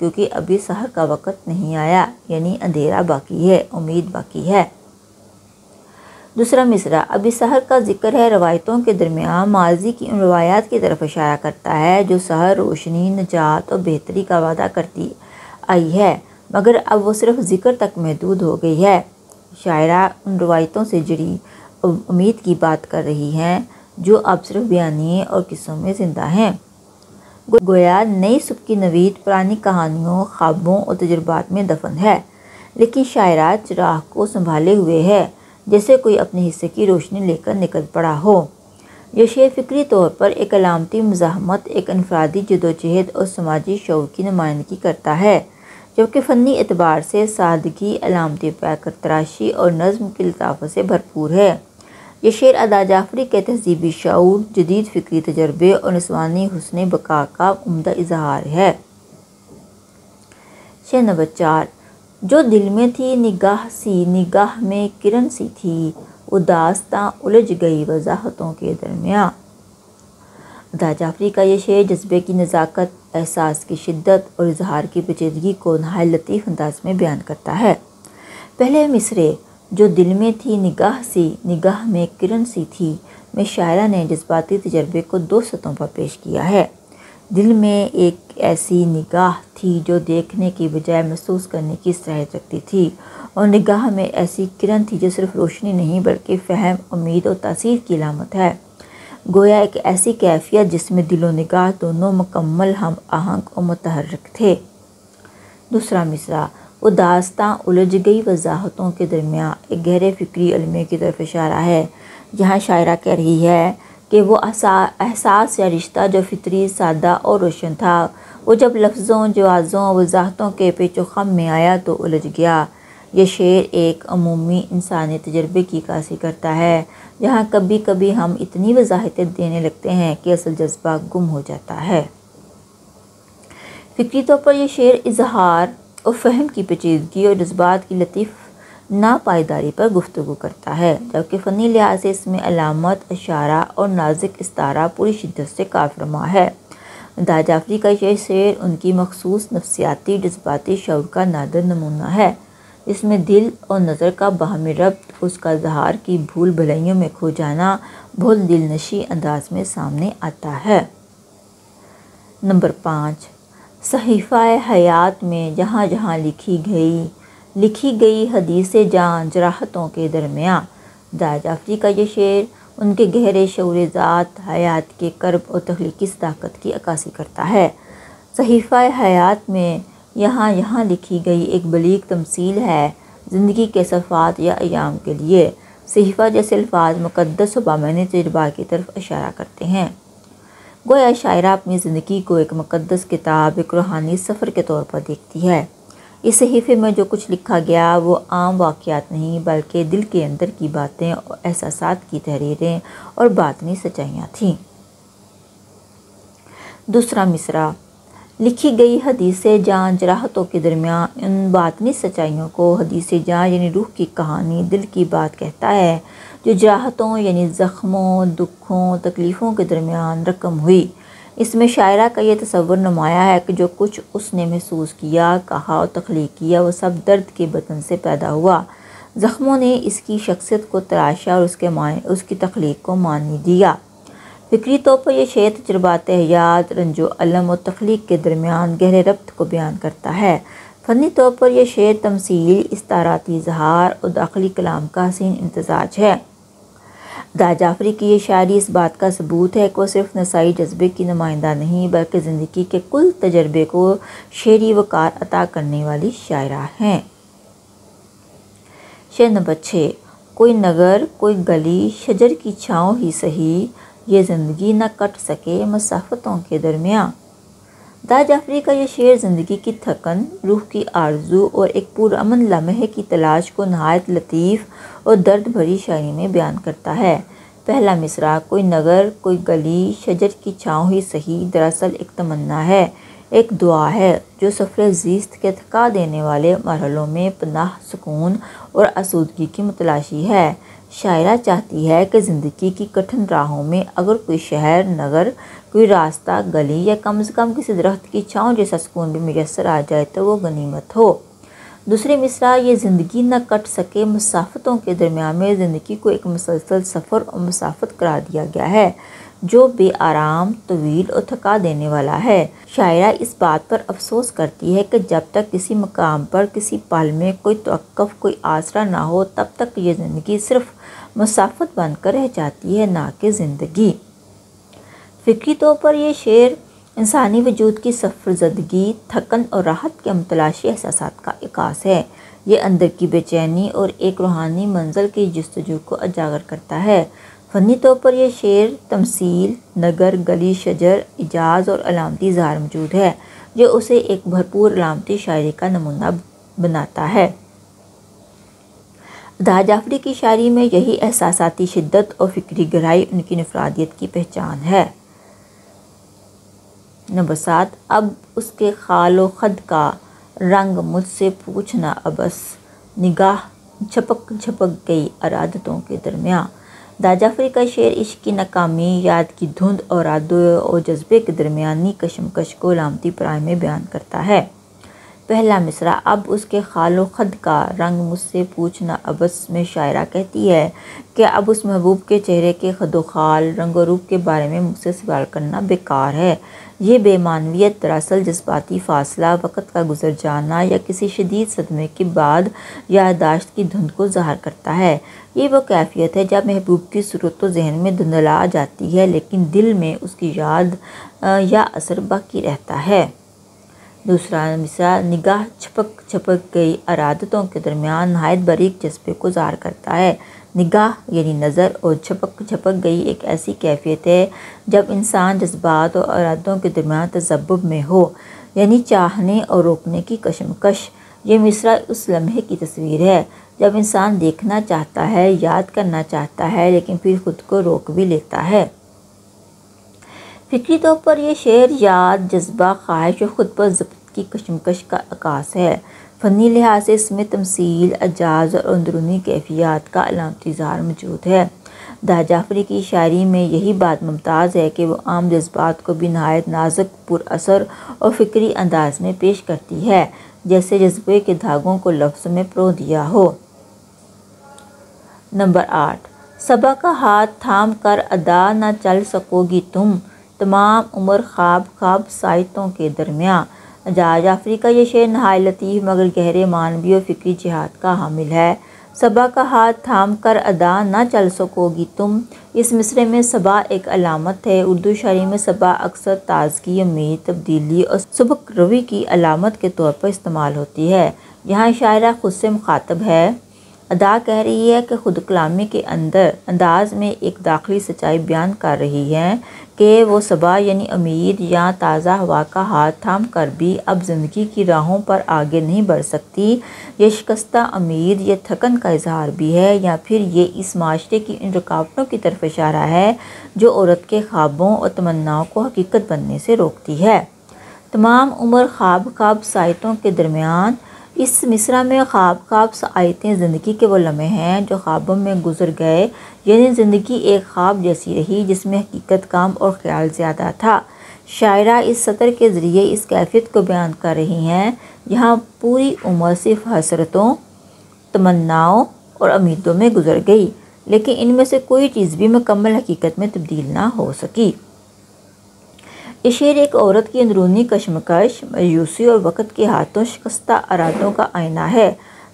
کیونکہ ابھی سحر کا وقت نہیں آیا، یعنی اندھیرا باقی ہے، امید باقی ہے۔ دوسرا مصرع ابھی سحر کا ذکر ہے روایتوں کے درمیان ماضی کی ان روایات کی طرف اشارہ کرتا ہے جو سحر روشنی، نجات اور بہتری کا وعدہ کرتی آئی ہے، مگر اب وہ صرف ذکر تک محدود ہو گئی ہے۔ شاعرہ ان روایتوں سے جڑی امید کی بات کر رہی ہیں جو اب صرف بیانیے اور قصوں میں زندہ ہیں۔ گویا نئی صبح کی نوید پرانی کہانیوں، خوابوں اور تجربات میں دفن ہے، لیکن شاعرہ چراغ کو سنبھالے ہوئے ہے، جیسے کوئی اپنے حصے کی روشنی لے کر نکل پڑا ہو۔ یہ شعر فکری طور پر ایک علامتی مزاحمت، ایک انفرادی جدوجہد اور سماجی شعور کی نمائندگی کرتا ہے، جبکہ فنی اعتبار سے سادگی، علامتی پیکر تراشی اور نظم کی لطافت سے بھرپور ہے۔ یہ شعر ادا جعفری کے تہذیبی شعور، جدید فکری تجربے اور نسوانی حسن بقا کا عمدہ اظہار ہے۔ شعر نمبر 4 جو دل میں تھی نگاہ سی، نگاہ میں کرن سی تھی، وہ داستاں الجھ گئی وضاحتوں کے درمیاں۔ ادا جعفری کا یہ شعر جذبے کی نزاکت، احساس کی شدت اور اظہار کی پیچیدگی کو نہایت لطیف انداز میں بیان کرتا ہے۔ پہلے مصرعے جو دل میں تھی نگاہ سی، نگاہ میں کرن سی تھی میں شاعرہ نے جذباتی تجربے کو 2 سطحوں پر پیش کیا ہے۔ دل میں ایک ایسی نگاہ تھی جو دیکھنے کی بجائے محسوس کرنے کی صلاحیت رکھتی تھی، اور نگاہ میں ایسی کرن تھی جو صرف روشنی نہیں بلکہ فہم، امید اور تاثیر کی علامت ہے۔ گویا ایک ایسی کیفیت جس میں دل و نگاہ دونوں مکمل ہم آہنگ اور متحرک تھے۔ دوسرا مصرع وہ داستاں الجھ گئی وضاحتوں کے درمیان ایک گہرے فکری علمے کی طرف اشارہ ہے۔ یہاں شاعرہ کہہ رہی ہے کہ وہ احساس یا رشتہ جو فطری، سادہ اور روشن تھا، وہ جب لفظوں، جوازوں اور وضاحتوں کے پیچ و خم میں آیا تو الجھ گیا۔ یہ شعر ایک عمومی انسانی تجربے کی عکاسی کرتا ہے، جہاں کبھی کبھی ہم اتنی وضاحتیں دینے لگتے ہیں کہ اصل جذبہ گم ہو جاتا ہے۔ فکری طور پر یہ شعر اظہار اور فہم کی پیچیدگی اور جذبات کی لطیف ناپائیداری پر گفتگو کرتا ہے، جبکہ فنی لحاظ سے اس میں علامت، اشارہ اور نازک استعارہ پوری شدت سے کار فرما ہے۔ ادا جعفری کا یہ شعر ان کی مخصوص نفسیاتی جذباتی شعور کا نادر نمونہ ہے، جس میں دل اور نظر کا باہمی ربط، اس کا اظہار کی بھول بھلائیوں میں کھو جانا بہت دل نشیں انداز میں سامنے آتا ہے۔ نمبر 5 صحیفہ حیات میں جہاں جہاں لکھی گئی حدیث جان جراحتوں کے درمیاں۔ ادا جعفری کا یہ شعر ان کے گہرے شعور ذات، حیات کے کرب اور تخلیقی صداقت کی عکاسی کرتا ہے۔ صحیفہ حیات میں یہاں لکھی گئی ایک بلیغ تمثیل ہے زندگی کے صفحات یا ایام کے لیے۔ صحیفہ جیسے الفاظ مقدس و بامعنی تجربات کی طرف اشارہ کرتے ہیں۔ گویا شاعرہ اپنی زندگی کو ایک مقدس کتاب، ایک روحانی سفر کے طور پر دیکھتی ہے۔ اس صحیفے میں جو کچھ لکھا گیا وہ عام واقعات نہیں بلکہ دل کے اندر کی باتیں اور احساسات کی تحریریں اور باطنی سچائیاں تھیں۔ دوسرا مصرع لکھی گئی حدیث جان جراحتوں کے درمیان ان باطنی سچائیوں کو حدیث جان یعنی روح کی کہانی، دل کی بات کہتا ہے جو جراحتوں یعنی زخموں، دکھوں، تکلیفوں کے درمیان رقم ہوئی۔ اس میں شاعرہ کا یہ تصور نمایاں ہے کہ جو کچھ اس نے محسوس کیا، کہا اور تخلیق کیا وہ سب درد کے بطن سے پیدا ہوا۔ زخموں نے اس کی شخصیت کو تراشا اور اس کی تخلیق کو معنی دیا۔ فکری طور پر یہ شعر تجربات حیات، رنج و الم اور تخلیق کے درمیان گہرے ربط کو بیان کرتا ہے۔ فنی طور پر یہ شعر تمثیل، استعاراتی اظہار اور داخلی کلام کا حسین امتزاج ہے۔ ادا جعفری کی یہ شاعری اس بات کا ثبوت ہے کہ وہ صرف نسائی جذبے کی نمائندہ نہیں بلکہ زندگی کے کل تجربے کو شعری وقار عطا کرنے والی شاعرہ ہیں۔ شعر نمبر 6 کوئی نگر، کوئی گلی، شجر کی چھاؤں ہی سہی، یہ زندگی نہ کٹ سکے مسافتوں کے درمیاں۔ ادا جعفری کا یہ شعر زندگی کی تھکن، روح کی آرزو اور ایک پرامن لمحے کی تلاش کو نہایت لطیف اور درد بھری شاعری میں بیان کرتا ہے۔ پہلا مصرع کوئی نگر، کوئی گلی، شجر کی چھاؤں ہی سہی دراصل ایک تمنا ہے، ایک دعا ہے جو سفر زیست کے تھکا دینے والے مرحلوں میں پناہ، سکون اور آسودگی کی متلاشی ہے۔ شاعرہ چاہتی ہے کہ زندگی کی کٹھن راہوں میں اگر کوئی شہر نگر، کوئی راستہ گلی یا کم از کم کسی درخت کی چھاؤں جیسا سکون بھی میسر آ جائے تو وہ غنیمت ہو۔ دوسرے مصرع، یہ زندگی نہ کٹ سکے مسافتوں کے درمیان میں زندگی کو ایک مسلسل سفر اور مسافت قرار دیا گیا ہے جو بے آرام، طویل اور تھکا دینے والا ہے۔ شاعرہ اس بات پر افسوس کرتی ہے کہ جب تک کسی مقام پر کسی پل میں کوئی توقف، کوئی آسرا نہ ہو، تب تک یہ زندگی صرف مسافت بن کر رہ جاتی ہے، نہ کہ زندگی۔ فکری طور پر یہ شعر انسانی وجود کی سفر زدگی، تھکن اور راحت کے متلاشی احساسات کا عکاس ہے۔ یہ اندر کی بے چینی اور ایک روحانی منزل کی جستجو کو اجاگر کرتا ہے۔ فنی طور پر یہ شعر تمثیل، نگر، گلی، شجر، اعجاز اور علامتی اظہار موجود ہے جو اسے ایک بھرپور علامتی شاعری کا نمونہ بناتا ہے۔ ادا جعفری کی شاعری میں یہی احساساتی شدت اور فکری گہرائی ان کی انفرادیت کی پہچان ہے۔ نمبر 7، اب اس کے خال و خد کا رنگ مجھ سے پوچھنا ابس، نگاہ جھپک جھپک گئی ارادتوں کے درمیان۔ ادا جعفری کا شعر عشق کی ناکامی، یاد کی دھند اور ارادے اور جذبے کے درمیانی کشمکش کو علامتی پیمانے میں بیان کرتا ہے۔ پہلا مصرع، اب اس کے خال و خد کا رنگ مجھ سے پوچھنا ابس میں شاعرہ کہتی ہے کہ اب اس محبوب کے چہرے کے خد و خال، رنگ و روپ کے بارے میں مجھ سے سوال کرنا بیکار ہے۔ یہ بے معنویت دراصل جذباتی فاصلہ، وقت کا گزر جانا یا کسی شدید صدمے کے بعد یادداشت کی دھند کو ظاہر کرتا ہے۔ یہ وہ کیفیت ہے جب محبوب کی صورت تو ذہن میں دھندلا جاتی ہے لیکن دل میں اس کی یاد یا اثر باقی رہتا ہے۔ دوسرا مصرع، نگاہ جھپک جھپک گئی ارادتوں کے درمیان نہایت باریک جذبے کو ظاہر کرتا ہے۔ نگاہ یعنی نظر اور جھپک جھپک گئی ایک ایسی کیفیت ہے جب انسان جذبات اور ارادوں کے درمیان تذبذب میں ہو، یعنی چاہنے اور روکنے کی کشمکش۔ یہ مصرع اس لمحے کی تصویر ہے جب انسان دیکھنا چاہتا ہے، یاد کرنا چاہتا ہے لیکن پھر خود کو روک بھی لیتا ہے۔ فکری طور پر یہ شعر یاد، جذبہ، خواہش اور خود پر ضبط کی کشمکش کا عکاس ہے۔ فنی لحاظ سے اس میں تمثیل، اعجاز اور اندرونی کیفیات کا علامتی اظہار موجود ہے۔ ادا جعفری کی شاعری میں یہی بات ممتاز ہے کہ وہ عام جذبات کو بھی نہایت نازک، پر اثر اور فکری انداز میں پیش کرتی ہے، جیسے جذبے کے دھاگوں کو لفظ میں پرو دیا ہو۔ نمبر 8، صبا کا ہاتھ تھام کر ادا نہ چل سکو گی تم، تمام عمر خواب خواب سائتوں کے درمیان۔ ادا جعفری کا یہ شعر نہایت لطیف مگر گہرے معنوی اور فکری جہاد کا حامل ہے۔ صبا کا ہاتھ تھام کر ادا نہ چل سکو گی تم، اس مصرعے میں صبا ایک علامت ہے۔ اردو شاعری میں صبا اکثر تازگی، امید، تبدیلی اور سبک روی کی علامت کے طور پر استعمال ہوتی ہے۔ یہاں شاعرہ خود سے مخاطب ہے۔ ادا کہہ رہی ہے کہ خود کلامی کے انداز میں ایک داخلی سچائی بیان کر رہی ہے کہ وہ صبا یعنی امید یا تازہ ہوا کا ہاتھ تھام کر بھی اب زندگی کی راہوں پر آگے نہیں بڑھ سکتی۔ یہ شکستہ امید، یہ تھکن کا اظہار بھی ہے یا پھر یہ اس معاشرے کی ان رکاوٹوں کی طرف اشارہ ہے جو عورت کے خوابوں اور تمناؤں کو حقیقت بننے سے روکتی ہے۔ تمام عمر خواب خواب سائتوں کے درمیان، اس مصرع میں خواب خواب سائتیں زندگی کے وہ لمحے ہیں جو خوابوں میں گزر گئے، یعنی زندگی ایک خواب جیسی رہی جس میں حقیقت کم اور خیال زیادہ تھا۔ شاعرہ اس سطر کے ذریعے اس کیفیت کو بیان کر رہی ہیں یہاں پوری عمر صرف حسرتوں، تمناؤں اور امیدوں میں گزر گئی لیکن ان میں سے کوئی چیز بھی مکمل حقیقت میں تبدیل نہ ہو سکی۔ یہ شعر ایک عورت کی اندرونی کشمکش، مایوسی اور وقت کے ہاتھوں شکستہ ارادوں کا آئینہ ہے۔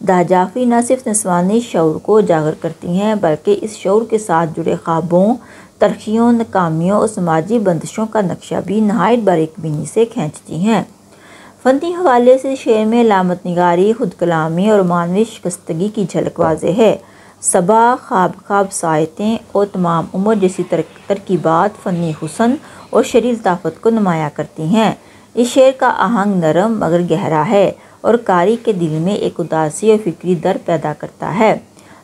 ادا جعفری نہ صرف نسوانی شعور کو اجاگر کرتی ہیں بلکہ اس شعور کے ساتھ جڑے خوابوں، تلخیوں، ناکامیوں اور سماجی بندشوں کا نقشہ بھی نہایت باریک بینی سے کھینچتی ہیں۔ فنی حوالے سے شعر میں علامت نگاری، خود کلامی اور معنوی شکستگی کی جھلک واضح ہے۔ صبا، خواب خواب سائتیں اور تمام عمر جیسی ترکیبات فنی حسن اور شعری لطافت کو نمایاں کرتی ہیں۔ اس شعر کا آہنگ نرم مگر گہرا ہے اور قاری کے دل میں ایک اداسی اور فکری درد پیدا کرتا ہے۔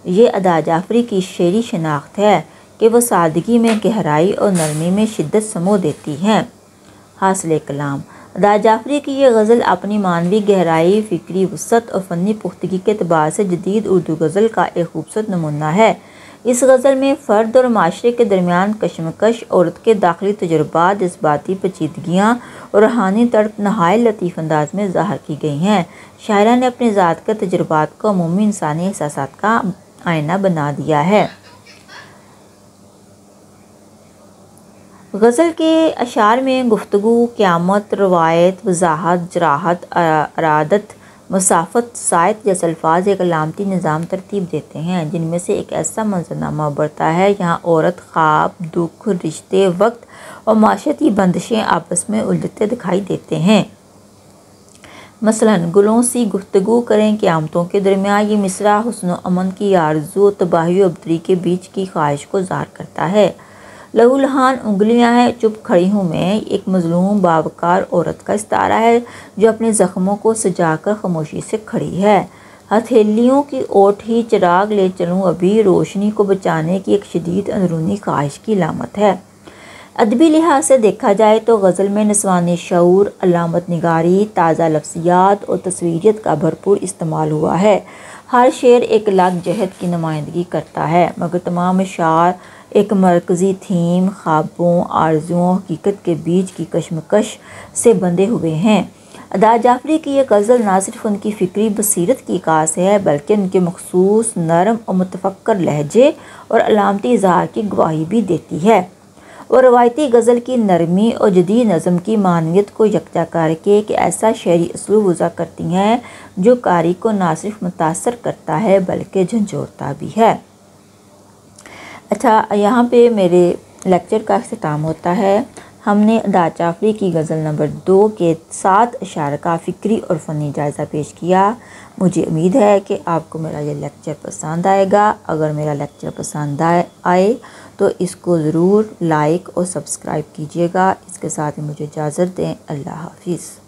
یہ ادا جعفری کی شعری شناخت ہے کہ وہ سادگی میں گہرائی اور نرمی میں شدت سمو دیتی ہیں۔ حاصل کلام، ادا جعفری کی یہ غزل اپنی معنوی گہرائی، فکری وسعت اور فنی پختگی کے اعتبار سے جدید اردو غزل کا ایک خوبصورت نمونہ ہے۔ اس غزل میں فرد اور معاشرے کے درمیان کشمکش، عورت کے داخلی تجربات، جذباتی پیچیدگیاں اور روحانی تڑپ نہایت لطیف انداز میں ظاہر کی گئی ہیں۔ شاعرہ نے اپنے ذات کے تجربات کو عمومی انسانی احساسات کا آئینہ بنا دیا ہے۔ غزل کے اشعار میں گفتگو، قیامت، روایت، وضاحت، جراحت، ارادت، مسافت، سائت جیسے الفاظ ایک علامتی نظام ترتیب دیتے ہیں، جن میں سے ایک ایسا منظرنامہ ابھرتا ہے جہاں عورت، خواب، دکھ، رشتے، وقت اور معاشرتی بندشیں آپس میں الجھتے دکھائی دیتے ہیں۔ مثلاً گلوں سی گفتگو کریں قیامتوں کے درمیان، یہ مصرع حسن و امن کی آرزو، تباہی و ابتری کے بیچ کی خواہش کو ظاہر کرتا ہے۔ لہو لہان انگلیاں ہیں چپ کھڑی ہوں میں، ایک مظلوم باوقار عورت کا استعارہ ہے جو اپنے زخموں کو سجا کر خاموشی سے کھڑی ہے۔ ہتھیلیوں کی اوٹ ہی چراغ لے چلوں ابھی، روشنی کو بچانے کی ایک شدید اندرونی خواہش کی علامت ہے۔ ادبی لحاظ سے دیکھا جائے تو غزل میں نسوانی شعور، علامت نگاری، تازہ لفظیات اور تصویریت کا بھرپور استعمال ہوا ہے۔ ہر شعر ایک الگ جہت کی نمائندگی کرتا ہے، مگر تمام اشعار ایک مرکزی تھیم، خوابوں، آرزوؤں، حقیقت کے بیچ کی کشمکش سے بندھے ہوئے ہیں۔ ادا جعفری کی یہ غزل نہ صرف ان کی فکری بصیرت کی عکاس ہے، بلکہ ان کے مخصوص نرم اور متفکر لہجے اور علامتی اظہار کی گواہی بھی دیتی ہے۔ وہ روایتی غزل کی نرمی اور جدید نظم کی معنویت کو یکجا کر کے ایک ایسا شعری اسلوب وضع کرتی ہیں جو قاری کو نہ صرف متاثر کرتا ہے بلکہ جھنجھوڑتا بھی ہے۔ اچھا، یہاں پہ میرے لیکچر کا اختتام ہوتا ہے۔ ہم نے ادا جعفری کی غزل نمبر 2 کے 7 اشعار کا فکری اور فنی جائزہ پیش کیا۔ مجھے امید ہے کہ آپ کو میرا یہ لیکچر پسند آئے گا۔ اگر میرا لیکچر پسند آئے تو اس کو ضرور لائک اور سبسکرائب کیجیے گا۔ اس کے ساتھ ہی مجھے اجازت دیں۔ اللہ حافظ۔